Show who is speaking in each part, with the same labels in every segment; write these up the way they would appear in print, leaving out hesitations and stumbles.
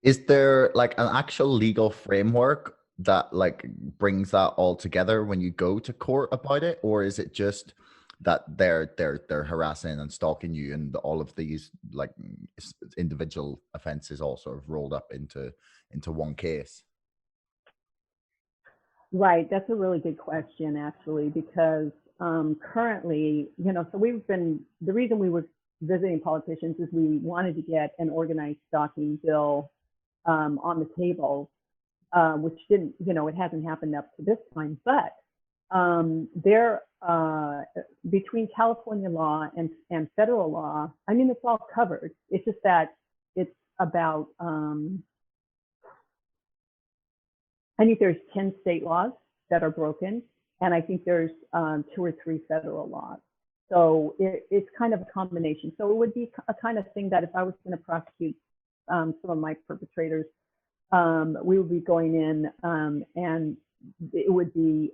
Speaker 1: Is there like an actual legal framework that like brings that all together when you go to court about it, or is it just that they're harassing and stalking you, and all of these like individual offenses all sort of rolled up into one case?
Speaker 2: Right, that's a really good question, actually, because currently, so the reason we were visiting politicians is we wanted to get an organized stalking bill on the table, which didn't, it hasn't happened up to this time, but there, between California law and federal law, I mean, it's all covered. It's just that it's about, I think there's 10 state laws that are broken, and I think there's 2 or 3 federal laws. So it's kind of a combination. So it would be a kind of thing that if I was going to prosecute some of my perpetrators, we would be going in and it would be,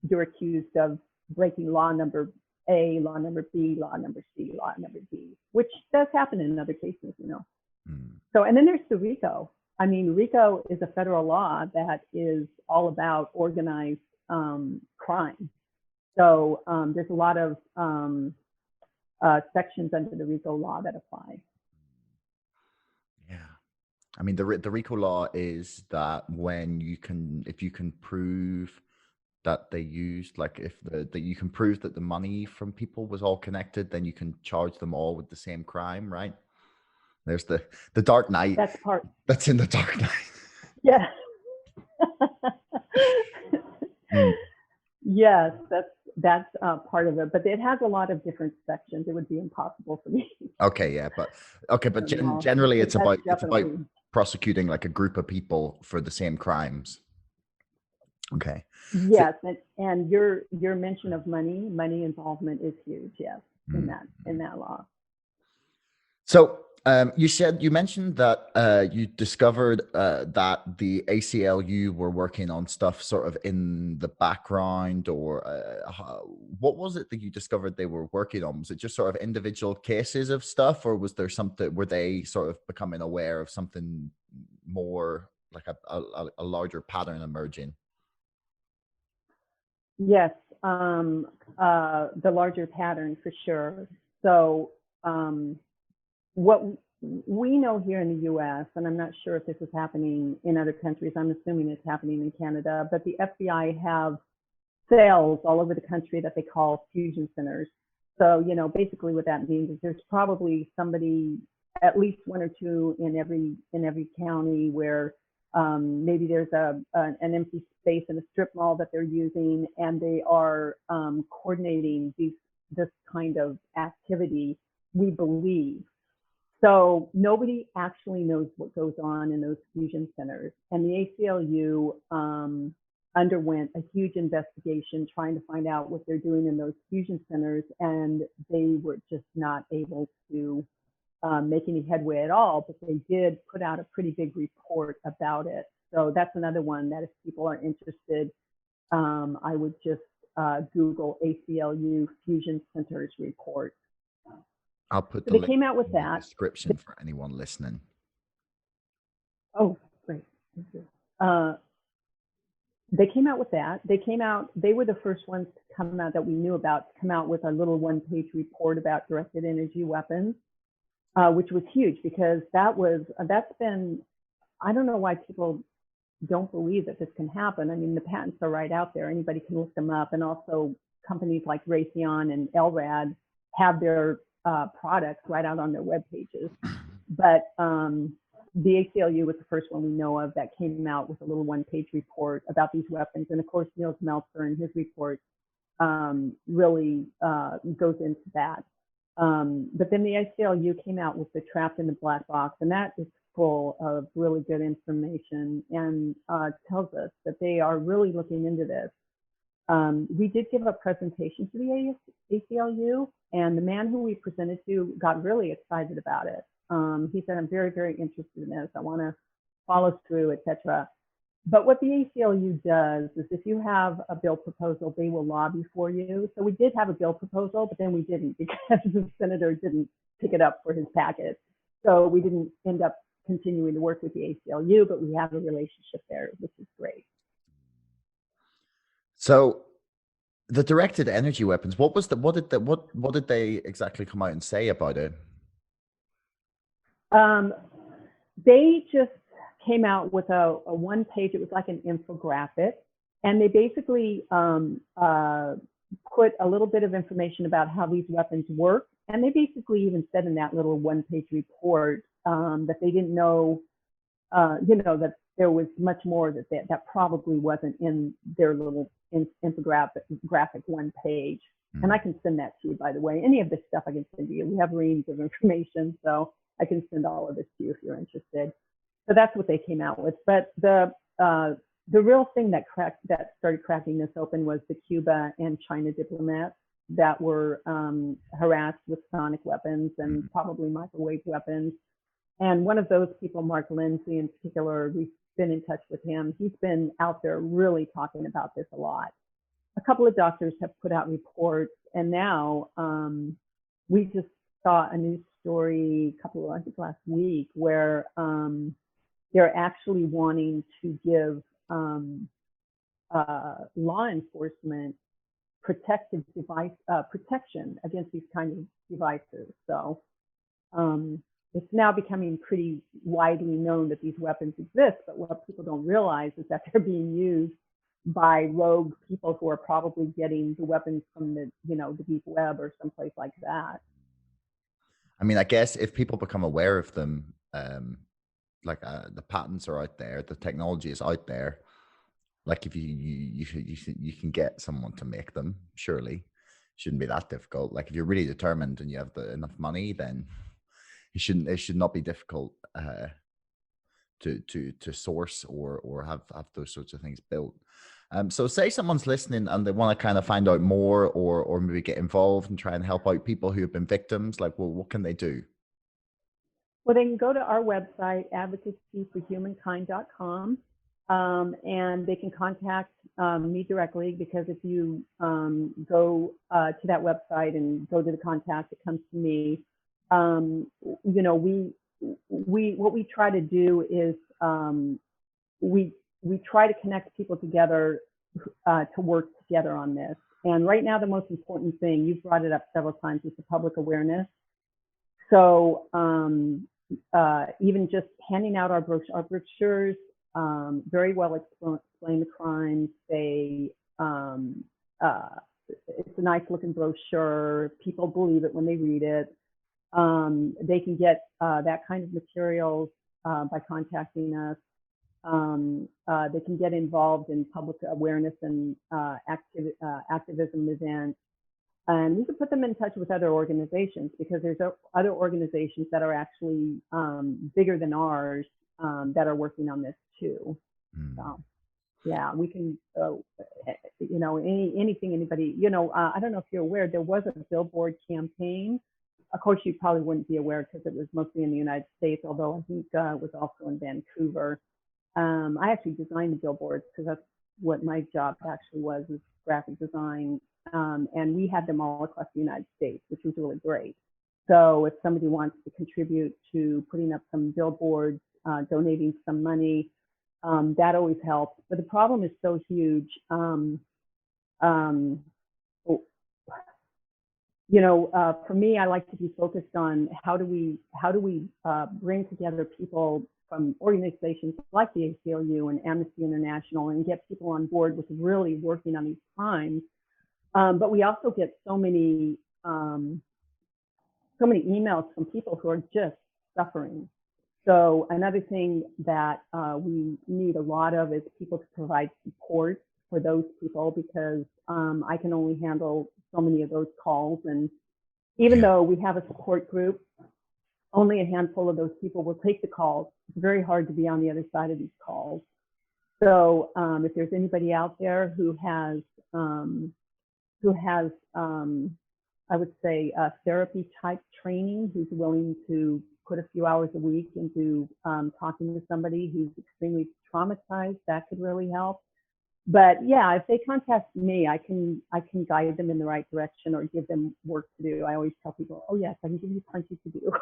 Speaker 2: you're accused of breaking law number A, law number B, law number C, law number D, which does happen in other cases.
Speaker 1: Mm.
Speaker 2: So, and then there's the RICO. I mean, RICO is a federal law that is all about organized crime. So there's a lot of sections under the RICO law that apply.
Speaker 1: Yeah. I mean, the RICO law is that if you can prove that they used, like if that you can prove that the money from people was all connected, then you can charge them all with the same crime, right? There's the Dark Knight.
Speaker 2: That's part.
Speaker 1: That's in the Dark Knight.
Speaker 2: Yeah.
Speaker 1: Mm.
Speaker 2: Yes, that's part of it, but it has a lot of different sections. It would be impossible for me.
Speaker 1: Okay, yeah, but generally
Speaker 2: But
Speaker 1: it's about
Speaker 2: definitely.
Speaker 1: prosecuting like a group of people for the same crimes. Okay. So,
Speaker 2: Yes, and your mention of money involvement is huge. Yes, in
Speaker 1: mm.
Speaker 2: that law.
Speaker 1: So you mentioned that you discovered that the ACLU were working on stuff sort of in the background, or what was it that you discovered they were working on? Was it just sort of individual cases of stuff, or was there something, were they sort of becoming aware of something more like a larger pattern emerging?
Speaker 2: Yes, the larger pattern for sure. So what we know here in the U.S., and I'm not sure if this is happening in other countries, I'm assuming it's happening in Canada, but the FBI have cells all over the country that they call fusion centers. So, basically what that means is there's probably somebody, at least 1 or 2 in every county where maybe there's an empty space in a strip mall that they're using, and they are coordinating this kind of activity, we believe. So nobody actually knows what goes on in those fusion centers. And the ACLU underwent a huge investigation trying to find out what they're doing in those fusion centers, and they were just not able to make any headway at all, but they did put out a pretty big report about it. So that's another one that if people are interested, I would just Google ACLU Fusion Centers report.
Speaker 1: I'll put
Speaker 2: So
Speaker 1: the
Speaker 2: they
Speaker 1: link
Speaker 2: came out with
Speaker 1: in the
Speaker 2: that.
Speaker 1: description for anyone listening.
Speaker 2: Oh, great. Thank you. They came out with that. They were the first ones to come out that we knew about, to come out with a little 1-page report about directed energy weapons, which was huge because that's been, I don't know why people don't believe that this can happen. I mean, the patents are right out there. Anybody can look them up. And also companies like Raytheon and LRAD have their products right out on their web pages. But the ACLU was the first one we know of that came out with a little 1-page report about these weapons. And of course, Niels Meltzer in his report really goes into that. But then the ACLU came out with the Trapped in the Black Box, and that is full of really good information and tells us that they are really looking into this. We did give a presentation to the ACLU, and the man who we presented to got really excited about it. He said, I'm very, very interested in this. I want to follow through, etc. But what the ACLU does is if you have a bill proposal, they will lobby for you. So we did have a bill proposal, but then we didn't because the senator didn't pick it up for his packet. So we didn't end up continuing to work with the ACLU, but we have a relationship there, which is great.
Speaker 1: So the directed energy weapons, what did they exactly come out and say about it?
Speaker 2: They just came out with a one page, it was like an infographic, and they basically put a little bit of information about how these weapons work. And they basically even said in that little one page report that they didn't know, that there was much more that probably wasn't in their little infographic one page. And I can send that to you, by the way. Any of this stuff I can send to you. We have reams of information, so I can send all of this to you if you're interested. So that's what they came out with. But the real thing that started cracking this open was the Cuba and China diplomats that were harassed with sonic weapons and probably microwave weapons. And one of those people, Mark Lindsay in particular, we've been in touch with him. He's been out there really talking about this a lot. A couple of doctors have put out reports, and now we just saw a news story I think last week, where they're actually wanting to give law enforcement protection against these kinds of devices. So it's now becoming pretty widely known that these weapons exist, but what people don't realize is that they're being used by rogue people who are probably getting the weapons from the deep web or someplace like that.
Speaker 1: I mean, I guess if people become aware of them, the patents are out there, the technology is out there. Like if you can get someone to make them, surely shouldn't be that difficult. Like if you're really determined and you have enough money, then it should not be difficult to source or have those sorts of things built. So say someone's listening and they want to kind of find out more or maybe get involved and try and help out people who have been victims. Like, well, what can they do?
Speaker 2: Well, they can go to our website, advocacyforhumankind.com, and they can contact me directly, because if you go to that website and go to the contact, it comes to me. What we try to do is we try to connect people together to work together on this. And right now, the most important thing, you've brought it up several times, is the public awareness. So even just handing out our brochures, very well explain the crimes. It's a nice looking brochure. People believe it when they read it. They can get that kind of materials by contacting us. They can get involved in public awareness and activism events. And we can put them in touch with other organizations, because there's other organizations that are actually bigger than ours that are working on this too. So, yeah, we can, anything, anybody, I don't know if you're aware, there was a Billboard campaign. Of course, you probably wouldn't be aware because it was mostly in the United States, although I think it was also in Vancouver. I actually designed the billboards, because that's what my job actually was graphic design. And we had them all across the United States, which was really great. So if somebody wants to contribute to putting up some billboards, donating some money, that always helps. But the problem is so huge. For me, I like to be focused on how do we bring together people from organizations like the ACLU and Amnesty International and get people on board with really working on these crimes. But we also get so many emails from people who are just suffering. So another thing that we need a lot of is people to provide support for those people, because I can only handle so many of those calls. And even though we have a support group, only a handful of those people will take the calls. It's very hard to be on the other side of these calls. So if there's anybody out there who has I would say, therapy type training, who's willing to put a few hours a week into talking to somebody who's extremely traumatized, that could really help. But yeah, if they contact me, I can guide them in the right direction or give them work to do. I always tell people, oh yes, I can give you punches to do.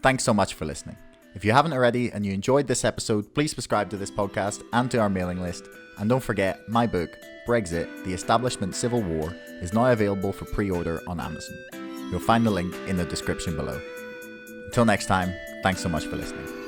Speaker 1: thanks so much for listening. If you haven't already and you enjoyed this episode, please subscribe to this podcast and to our mailing list. And don't forget, my book, Brexit, The Establishment Civil War, is now available for pre-order on Amazon. You'll find the link in the description below. Until next time, thanks so much for listening.